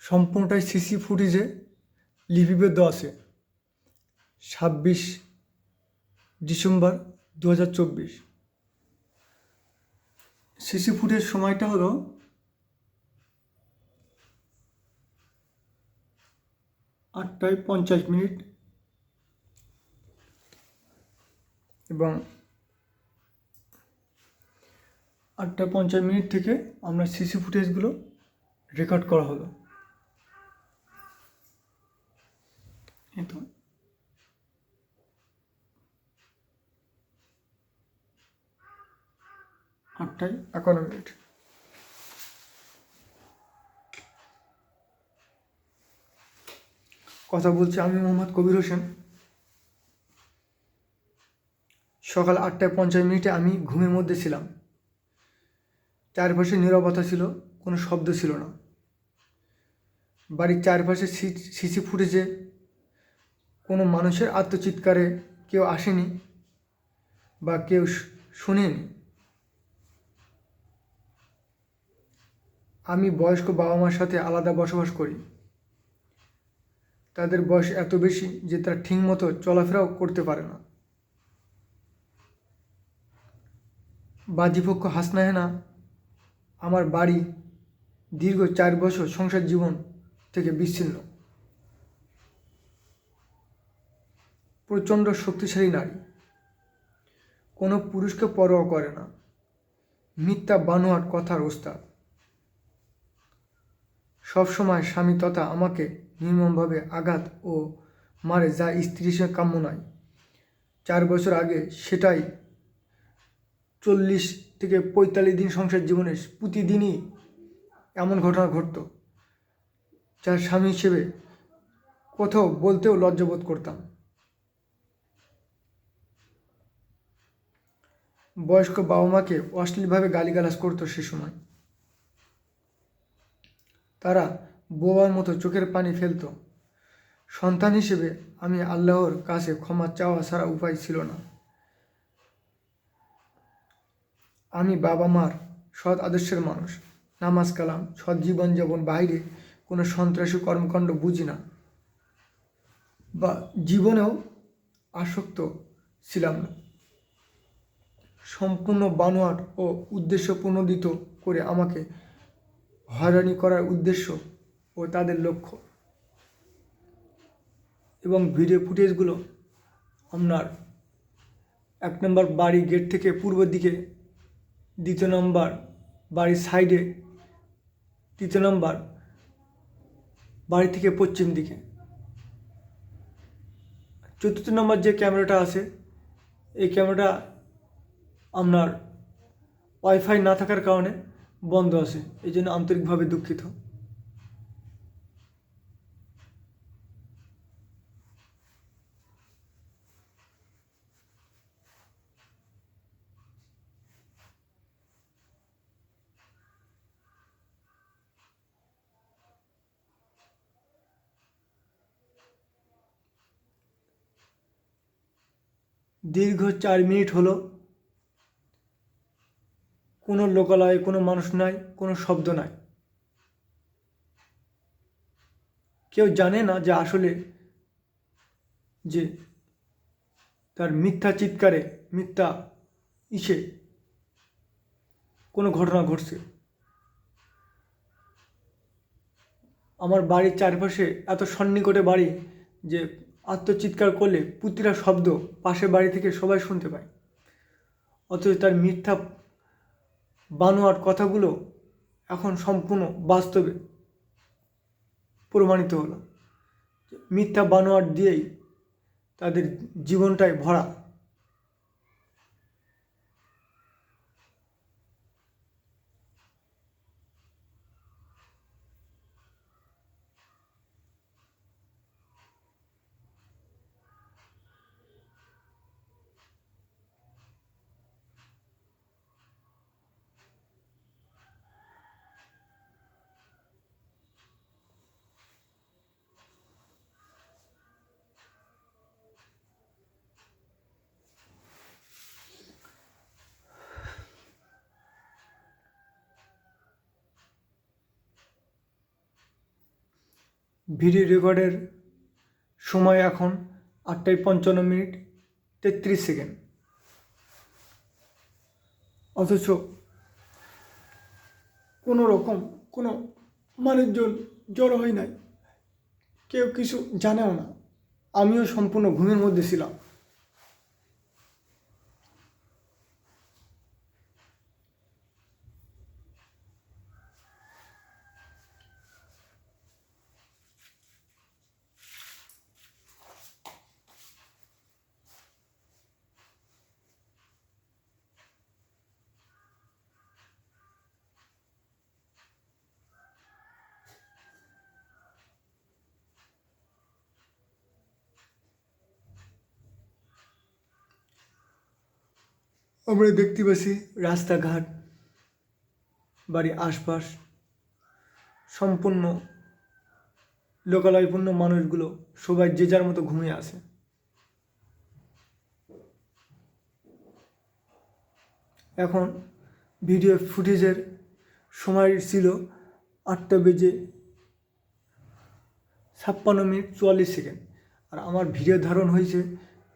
সম্পূর্ণটাই সিসি ফুটেজে লিপিবদ্ধ আছে। 26 ডিসেম্বর 2024। সিসি ফুটেজ সময়টা হলো 8:50 এবং 8:50 থেকে আমরা সিসি ফুটেজগুলো রেকর্ড করা হলো। এই তো 8:51। কথা বলছি আমি মোহাম্মদ কবির হোসেন। সকাল 8:50 আমি ঘুমের মধ্যে ছিলাম। চারপাশে নীরবতা ছিল, কোনো শব্দ ছিল না। বাড়ির চারপাশে সিসি ফুটেজে কোনো মানুষের আত্মচিৎকারে কেউ আসেনি বা কেউ শুনেনি। আমি বয়স্ক বাবা মার সাথে আলাদা বসবাস করি। তাদের বয়স এত বেশি যে তারা ঠিকমতো চলাফেরাও করতে পারে না। বাদীপক্ষ হাসনাহেনা আমার বাড়ি দীর্ঘ 4 বছর সংসার জীবন থেকে বিচ্ছিন্ন। প্রচণ্ড শক্তিশালী নারী, কোনো পুরুষকে পরোয়া করে না, মিথ্যা বানোয়াট কথার ওস্তাদ। সবসময় স্বামী তথা আমাকে নির্মমভাবে আঘাত ও মারে, যা স্ত্রী হিসেবে কাম্য নয়। 4 বছর আগে সেটাই 40 থেকে 45 দিন সংসার জীবনে প্রতিদিনই এমন ঘটনা ঘটত, যার স্বামী হিসেবে কোথাও বলতেও লজ্জাবোধ করতাম। বয়স্ক বাবা মাকে অশ্লীলভাবে গালিগালাজ করতো সে সময়। তারা বোবার মতো চোখের পানি ফেলত। সন্তান হিসেবে আমি আল্লাহর কাছে ক্ষমা চাওয়া ছাড়া উপায় ছিল না। আমি বাবা মার সৎ আদর্শের মানুষ। নামাজ কালাম, সৎ জীবনযাপন, বাইরে কোনো সন্ত্রাসী কর্মকাণ্ড বুঝি না বা জীবনেও আসক্ত ছিলাম না। সম্পূর্ণ বানোয়াট ও উদ্দেশ্য প্রণোদিত করে আমাকে হয়রানি করার উদ্দেশ্য ও তাদের লক্ষ্য। এবং ভিডিও ফুটেজগুলো আপনার 1 নম্বর বাড়ি গেট থেকে পূর্ব দিকে, 2 নম্বর বাড়ির সাইডে, 3 নম্বর বাড়ি থেকে পশ্চিম দিকে, 4 নম্বর যে ক্যামেরাটা আছে এই ক্যামেরাটা আপনার ওয়াইফাই না থাকার কারণে বন্ধ আছে, এই জন্য আন্তরিকভাবে দুঃখিত। দীর্ঘ 4 মিনিট হলো কোনো লোকালয়ে কোনো মানুষ নাই, কোনো শব্দ নাই। কেউ জানে না যে আসলে যে তার মিথ্যা চিৎকারে, মিথ্যা ইসে কোনো ঘটনা ঘটছে। আমার বাড়ির চারপাশে এত সন্নিকটে বাড়ি যে আত্মচিৎকার করলে প্রতিটা শব্দ পাশের বাড়ি থেকে সবাই শুনতে পায়। অথচ তার মিথ্যা বানোয়াট কথাগুলো এখন সম্পূর্ণ বাস্তবে প্রমাণিত হলো। মিথ্যা বানোয়াট দিয়েই তাদের জীবনটাই ভরা। ভিডিও রেকর্ডের সময় এখন 8:55:33। অথচ কোনো রকম কোনো মানুষজন জড়ো হয় নাই, কেউ কিছু জানেও না। আমিও সম্পূর্ণ ঘুমের মধ্যে ছিলাম। আমরা দেখতে পাচ্ছি রাস্তাঘাট, বাড়ির আশপাশ সম্পূর্ণ লোকালয়পূর্ণ মানুষগুলো সবাই যে যার মতো ঘুমিয়ে আছে। এখন ভিডিও ফুটেজের সময় ছিল 8:56:44। আর আমার ভিডিও ধারণ হয়েছে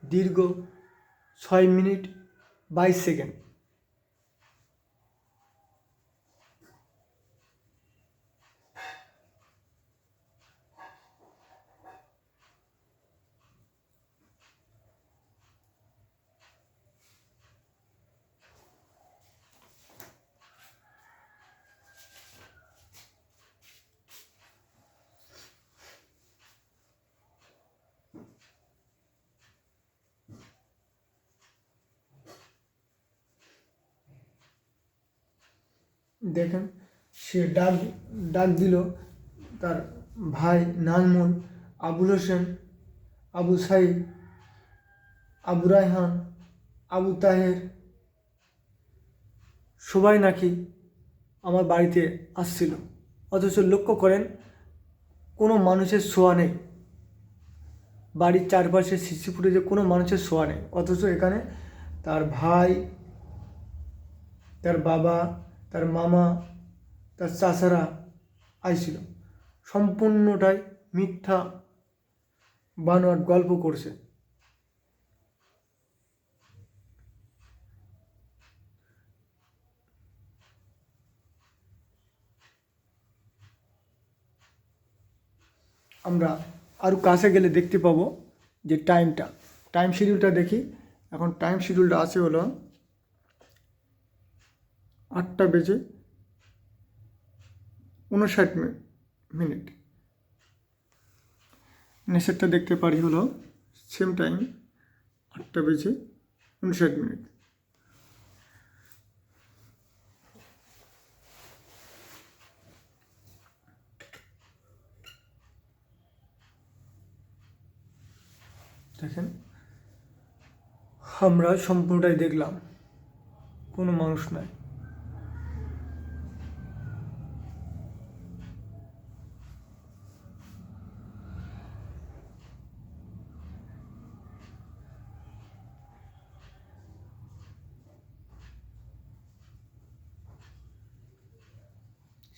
দীর্ঘ 6 মিনিট 22 সেকেন্ড। দেখেন, সে ডাক দিল তার ভাই নাজমুল, আবুল হোসেন, আবু সাইদ, আবু রায়হান, আবু তাহের, সবাই নাকি আমার বাড়িতে আসছিল। অথচ লক্ষ্য করেন কোনো মানুষের ছোঁয়া নেই, বাড়ির চারপাশে সিসি ফুটেজে কোনো মানুষের ছোঁয়া নেই। অথচ এখানে তার ভাই, তার বাবা, তার মামা, তার চাচারা আইছিল। সম্পূর্ণটাই মিথ্যা বানোয়াট গল্প করছে। আমরা আরও কাছে গেলে দেখতে পাবো যে টাইম শিডিউলটা দেখি। এখন টাইম শিডিউলটা আছে হলো 8:59। নেশারটা দেখতে পারি হলো সেম টাইম 8:59। দেখেন, আমরা সম্পূর্ণটাই দেখলাম, কোনো মানুষ নাই।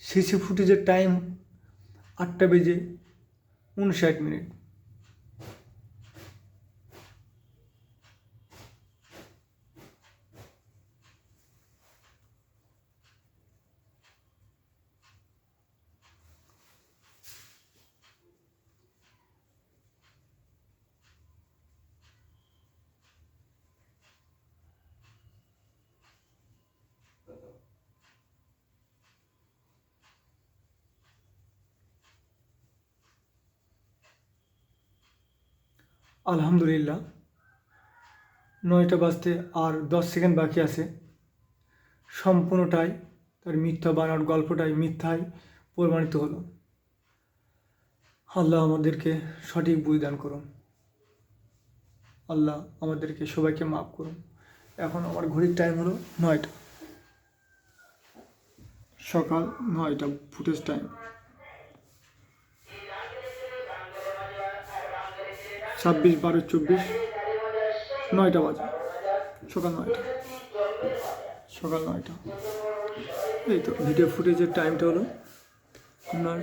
সিসি ফুটেজের টাইম 8:59। আলহামদুলিল্লাহ, 9টা বাজতে আর 10 সেকেন্ড বাকি আছে। সম্পূর্ণটাই তার মিথ্যা বানানোর গল্পটাই মিথ্যায় প্রমাণিত হলো। আল্লাহ আমাদেরকে সঠিক বুঝ দান করুন। আল্লাহ আমাদেরকে সবাইকে মাফ করুন। এখন আমার ঘড়ির টাইম হলো 9টা, সকাল 9টা ফুটেজ টাইম। 26/12/24, 9টা বাজে, সকাল 9টা। এই তো ভিডিও ফুটেজের টাইমটা হলো আপনার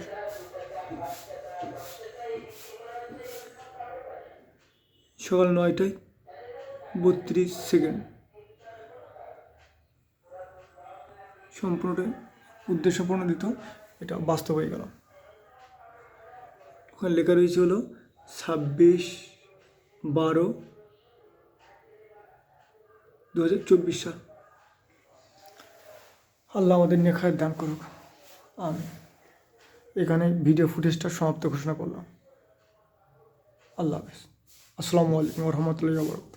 সকাল 9:32 সম্পূর্ণটাই উদ্দেশ্যপ্রণোদিত, এটা বাস্তব হয়ে গেল। ওখানে লেখা রয়েছে হলো 26/12/2024 সাল। আল্লাহ আমাদের নেখায়ের দান করুক, আমি এখানে ভিডিও ফুটেজটা সমাপ্ত ঘোষণা করলাম। আল্লাহ হাফেজ। আসসালামু আলাইকুম ওয়া রাহমাতুল্লাহি ওয়া বারাকাতুহু।